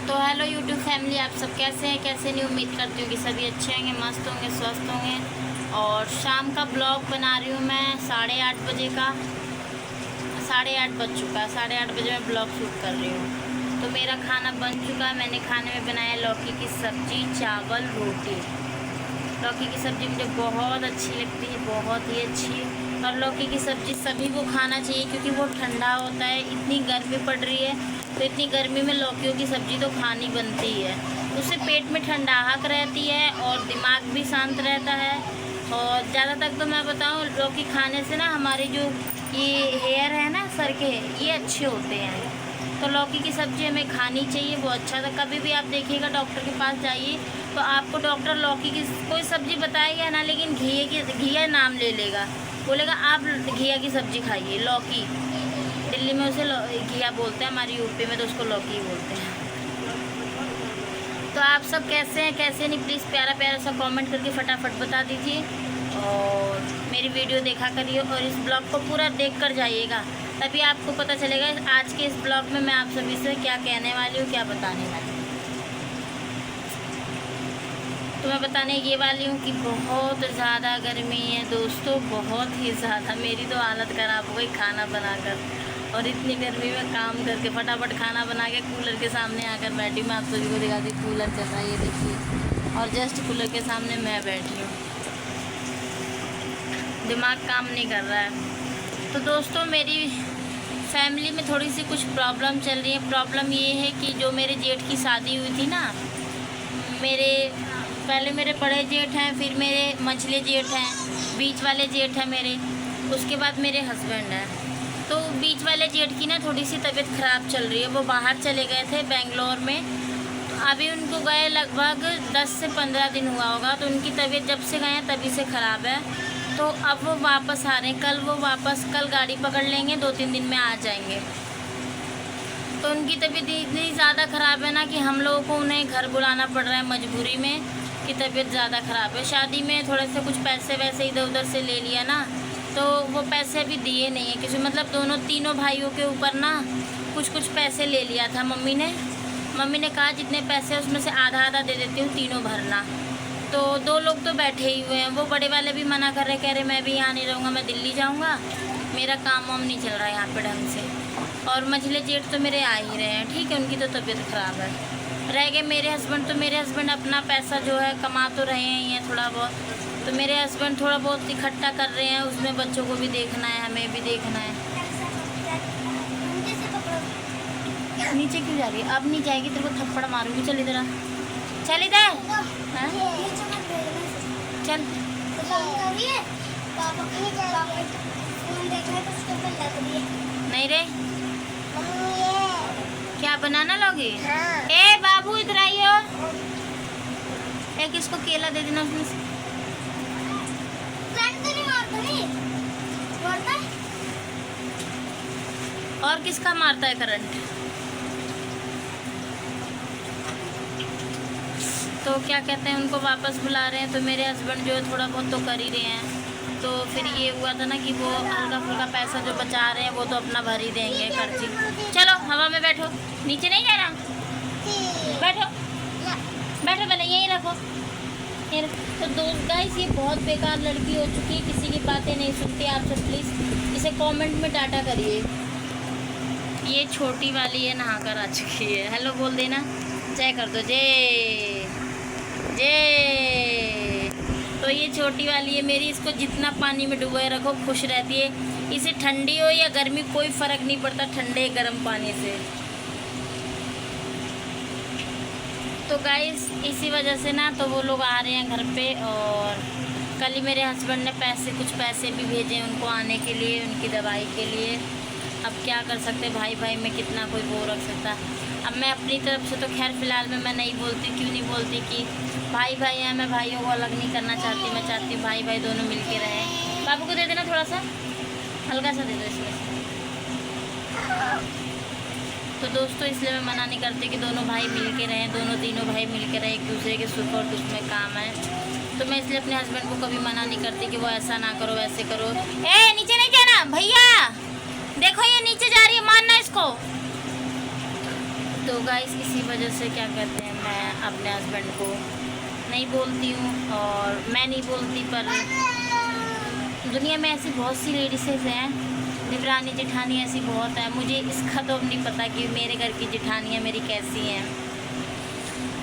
तो hello YouTube family, आप सब कैसे हैं? कैसे नहीं, उम्मीद करती हूँ कि सभी अच्छे होंगे, मस्त होंगे, स्वस्थ होंगे। और शाम का ब्लॉग बना रही हूँ मैं 8:30 बजे का। 8:30 बज चुका है, 8:30 बजे मैं ब्लॉग शूट कर रही हूँ। तो मेरा खाना बन चुका है। मैंने खाने में बनाया लौकी की सब्ज़ी, चावल, रोटी। लौकी की सब्ज़ी मुझे बहुत अच्छी लगती है, बहुत ही अच्छी। और लौकी की सब्ज़ी सभी को खाना चाहिए क्योंकि वो ठंडा होता है। इतनी गर्मी पड़ रही है तो इतनी गर्मी में लौकियों की सब्ज़ी तो खानी बनती है। उससे पेट में ठंडाहक रहती है और दिमाग भी शांत रहता है। और ज़्यादातर तो मैं बताऊँ, लौकी खाने से ना हमारे जो ये हेयर है ना, सर के, ये अच्छे होते हैं। तो लौकी की सब्ज़ी हमें खानी चाहिए, वो अच्छा था। कभी भी आप देखिएगा डॉक्टर के पास जाइए तो आपको डॉक्टर लौकी की कोई सब्ज़ी बताएगा ना, लेकिन घिया नाम ले लेगा, बोलेगा आप घिया की सब्ज़ी खाइए। लौकी दिल्ली में उसे घिया बोलते हैं, हमारी यूपी में तो उसको लौकी बोलते हैं। तो आप सब कैसे हैं, कैसे नहीं, प्लीज़ प्यारा प्यारा सा कमेंट करके फटाफट बता दीजिए। और मेरी वीडियो देखा करिए और इस ब्लॉग को पूरा देख कर जाइएगा, तभी आपको पता चलेगा आज के इस ब्लॉग में मैं आप सभी से क्या कहने वाली हूँ, क्या बताने वाली हूँ। तो मैं बताने ये वाली हूँ कि बहुत ज़्यादा गर्मी है दोस्तों, बहुत ही ज़्यादा। मेरी तो हालत ख़राब हो गई खाना बनाकर, और इतनी गर्मी में काम करके फटाफट खाना बना के कूलर के सामने आकर बैठी। मैं आप सभी को दिखाती, कूलर चल रहा है, ये देखिए, और जस्ट कूलर के सामने मैं बैठी हूँ। दिमाग काम नहीं कर रहा है। तो दोस्तों, मेरी फैमिली में थोड़ी सी कुछ प्रॉब्लम चल रही है। प्रॉब्लम ये है कि जो मेरे जेठ की शादी हुई थी ना, पहले मेरे बड़े जेठ हैं, फिर मेरे मझले जेठ हैं, बीच वाले जेठ हैं मेरे, उसके बाद मेरे हस्बैंड हैं। तो बीच वाले जेठ की ना थोड़ी सी तबीयत ख़राब चल रही है। वो बाहर चले गए थे बेंगलोर में, तो अभी उनको गए लगभग 10 से 15 दिन हुआ होगा। तो उनकी तबीयत जब से गए हैं तभी से ख़राब है। तो अब वो वापस आ रहे हैं, कल गाड़ी पकड़ लेंगे, 2-3 दिन में आ जाएंगे। तो उनकी तबीयत इतनी ज़्यादा ख़राब है ना कि हम लोगों को उन्हें घर बुलाना पड़ रहा है मजबूरी में, कि तबीयत ज़्यादा ख़राब है। शादी में थोड़े से कुछ पैसे वैसे इधर उधर से ले लिया ना, तो वो पैसे अभी दिए नहीं है किसी, मतलब तीनों भाइयों के ऊपर ना कुछ पैसे ले लिया था मम्मी ने कहा जितने पैसे उसमें से आधा दे देती हूँ, तीनों भरना। तो 2 लोग तो बैठे ही हुए हैं। वो बड़े वाले भी मना कर रहे, कह रहे मैं भी यहाँ नहीं रहूँगा, मैं दिल्ली जाऊँगा, मेरा काम वाम नहीं चल रहा है यहाँ पे ढंग से। और मझले जेठ तो मेरे आ ही रहे हैं, ठीक है, उनकी तो तबीयत ख़राब है। रह गए मेरे हस्बैंड, तो मेरे हस्बैंड अपना पैसा जो है कमा तो रहे हैं ये थोड़ा बहुत। तो मेरे हस्बैंड थोड़ा बहुत इकट्ठा कर रहे हैं, उसमें बच्चों को भी देखना है, हमें भी देखना है। नीचे क्यों जा रही है? अब नहीं जाएगी, तेरे को थप्पड़ मारूंगी। चल इधर आ, चल इधर, चल। नहीं रे, क्या बनाना लोगे? ए बाबू इधर आइयो, एक इसको केला दे देना उसमें से। और किसका मारता है करंट? तो क्या कहते हैं, उनको वापस बुला रहे हैं। तो मेरे हस्बैंड जो है थोड़ा बहुत तो कर ही रहे हैं। तो फिर ये हुआ था ना कि वो हल्का फुल्का पैसा जो बचा रहे हैं वो तो अपना भर ही देंगे खर्ची। चलो हवा में बैठो, नीचे नहीं जाना, बैठो पहले, यहीं रखो। तो दोस्त गाइस, ये बहुत बेकार लड़की हो चुकी है, किसी की बातें नहीं सुनती। आप सब प्लीज़ इसे कमेंट में डाटा करिए। ये छोटी वाली है, नहा कर आ चुकी है। हेलो बोल देना, जय कर दो, जय। तो ये छोटी वाली है मेरी, इसको जितना पानी में डुबोए रखो खुश रहती है। इसे ठंडी हो या गर्मी कोई फ़र्क नहीं पड़ता ठंडे गर्म पानी से। तो गाइस, इसी वजह से ना तो वो लोग आ रहे हैं घर पे। और कल ही मेरे हस्बैंड ने कुछ पैसे भी भेजे उनको आने के लिए, उनकी दवाई के लिए। अब क्या कर सकते, भाई में कितना कोई वो रख सकता। अब मैं अपनी तरफ से तो खैर फ़िलहाल में मैं नहीं बोलती, क्यों नहीं बोलती कि भाई हैं, मैं भाइयों को अलग नहीं करना चाहती। मैं चाहती हूँ भाई दोनों मिल के रहें। बाबू को दे देना थोड़ा सा, हल्का सा दे दो इसमें। तो दोस्तों, इसलिए मैं मना नहीं करती कि दोनों भाई मिल के रहें, तीनों भाई मिल के रहें, एक दूसरे के सुख और दुख में काम है। तो मैं इसलिए अपने हस्बैंड को कभी मना नहीं करती कि वो ऐसा ना करो, वैसे करो। ए नीचे नहीं जाना भैया, देखो ये नीचे जा रही है, मारना इसको। तो गाइस इसी वजह से क्या कहते हैं, मैं अपने हस्बैंड को नहीं बोलती हूँ और मैं नहीं बोलती, पर दुनिया में ऐसी बहुत सी लेडीज़ हैं, देवरानी जेठानी ऐसी बहुत है। मुझे इसका तो नहीं पता कि मेरे घर की जेठानियाँ मेरी कैसी हैं,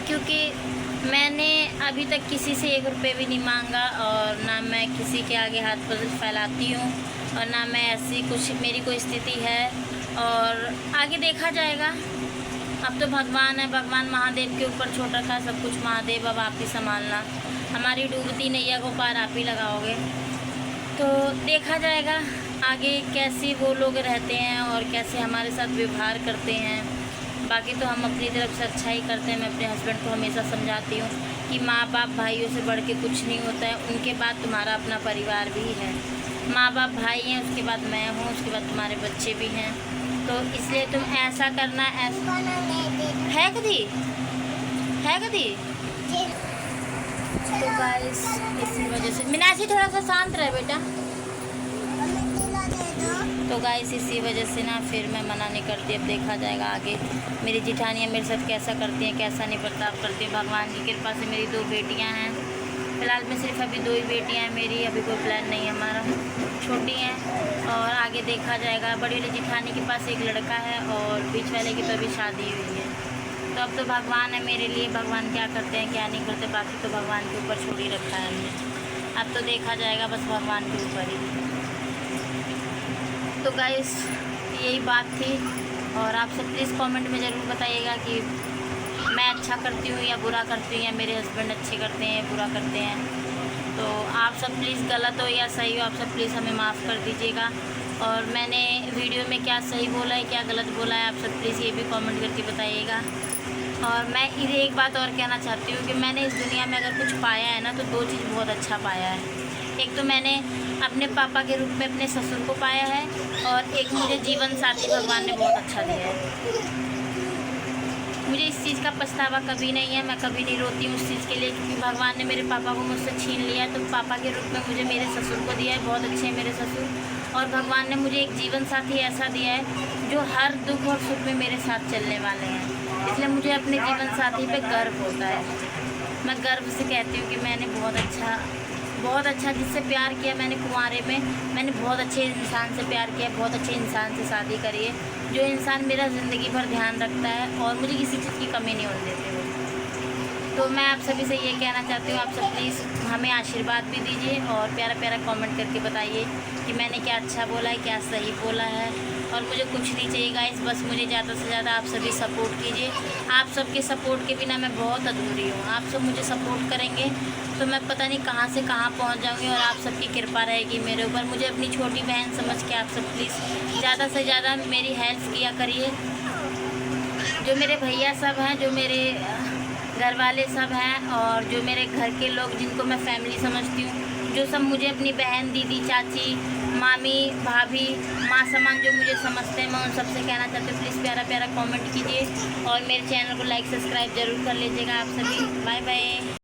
क्योंकि मैंने अभी तक किसी से 1 रुपये भी नहीं मांगा और ना मैं किसी के आगे हाथ पर फैलाती हूँ और ना मैं ऐसी कुछ मेरी कोई स्थिति है। और आगे देखा जाएगा, अब तो भगवान है, भगवान महादेव के ऊपर छोड़ रखा है सब कुछ। महादेव अब आप ही संभालना, हमारी डूबती नैया को पार आप ही लगाओगे। तो देखा जाएगा आगे कैसे वो लोग रहते हैं और कैसे हमारे साथ व्यवहार करते हैं। बाकी तो हम अपनी तरफ से अच्छा ही करते हैं। मैं अपने हस्बैंड को हमेशा समझाती हूँ कि माँ बाप भाइयों से बढ़ के कुछ नहीं होता है, उनके बाद तुम्हारा अपना परिवार भी है। माँ बाप भाई हैं, उसके बाद मैं हूँ, उसके बाद तुम्हारे बच्चे भी हैं। तो इसलिए तुम ऐसा करना, ऐसा है कदी। तो गाइस इसी वजह से मीनाक्षी थोड़ा सा शांत रहे बेटा। तो गाइस इसी वजह से ना फिर मैं मना नहीं करती। अब देखा जाएगा आगे मेरी जेठानियाँ मेरे साथ कैसा करती हैं, कैसा नहीं बर्ताव करती हैं। भगवान की कृपा से मेरी 2 बेटियाँ हैं। फ़िलहाल में सिर्फ अभी 2 ही बेटियाँ हैं मेरी, अभी कोई प्लान नहीं है हमारा, छोटी हैं। और आगे देखा जाएगा। बड़ी वाली जेठानी के पास एक लड़का है और बीच वाले की तो अभी शादी हुई है। तो अब तो भगवान है मेरे लिए, भगवान क्या करते हैं क्या नहीं करते, बाकी तो भगवान के ऊपर छोड़ ही रखा है हमने। अब तो देखा जाएगा बस भगवान के ऊपर ही। तो गाइस यही बात थी और आप सब प्लीज़ कमेंट में ज़रूर बताइएगा कि मैं अच्छा करती हूँ या बुरा करती हूँ, या मेरे हस्बैंड अच्छे करते हैं या बुरा करते हैं। तो आप सब प्लीज़ गलत हो या सही हो, आप सब प्लीज़ हमें माफ़ कर दीजिएगा। और मैंने वीडियो में क्या सही बोला है क्या गलत बोला है, आप सब प्लीज़ ये भी कमेंट करके बताइएगा। और मैं इधर एक बात और कहना चाहती हूँ कि मैंने इस दुनिया में अगर कुछ पाया है ना, तो 2 चीज़ बहुत अच्छा पाया है। एक तो मैंने अपने पापा के रूप में अपने ससुर को पाया है और एक मुझे जीवन साथी भगवान ने बहुत अच्छा दिया है। मुझे इस चीज़ का पछतावा कभी नहीं है, मैं कभी नहीं रोती हूँ उस चीज़ के लिए, क्योंकि भगवान ने मेरे पापा को मुझसे छीन लिया है। तो पापा के रूप में मुझे मेरे ससुर को दिया है, बहुत अच्छे हैं मेरे ससुर। और भगवान ने मुझे एक जीवन साथी ऐसा दिया है जो हर दुख और सुख में मेरे साथ चलने वाले हैं। इसलिए मुझे अपने जीवन साथी पे गर्व होता है। मैं गर्व से कहती हूँ कि मैंने बहुत अच्छा जिससे प्यार किया मैंने कुंवारे में, मैंने बहुत अच्छे इंसान से प्यार किया, बहुत अच्छे इंसान से शादी करी है, जो इंसान मेरा ज़िंदगी भर ध्यान रखता है और मुझे किसी चीज़ की कमी नहीं होने देते वो। तो मैं आप सभी से ये कहना चाहती हूँ, आप सब प्लीज़ हमें आशीर्वाद भी दीजिए और प्यारा प्यारा कमेंट करके बताइए कि मैंने क्या अच्छा बोला है, क्या सही बोला है। और मुझे कुछ नहीं चाहिए गाइस, बस मुझे ज़्यादा से ज़्यादा आप सभी सपोर्ट कीजिए। आप सबके सपोर्ट के बिना मैं बहुत अधूरी हूँ। आप सब मुझे सपोर्ट करेंगे तो मैं पता नहीं कहाँ से कहाँ पहुँच जाऊँगी और आप सबकी कृपा रहेगी मेरे ऊपर। मुझे अपनी छोटी बहन समझ के आप सब प्लीज़ ज़्यादा से ज़्यादा मेरी हेल्प किया करिए। जो मेरे भैया सब हैं, जो मेरे घर वाले सब हैं और जो मेरे घर के लोग जिनको मैं फैमिली समझती हूँ, जो सब मुझे अपनी बहन, दीदी, चाची, मामी, भाभी, माँ समान जो मुझे समझते हैं, मैं उन सबसे कहना चाहती हूँ प्लीज़ प्यारा प्यारा कमेंट कीजिए और मेरे चैनल को लाइक सब्सक्राइब ज़रूर कर लीजिएगा आप सभी। Bye bye.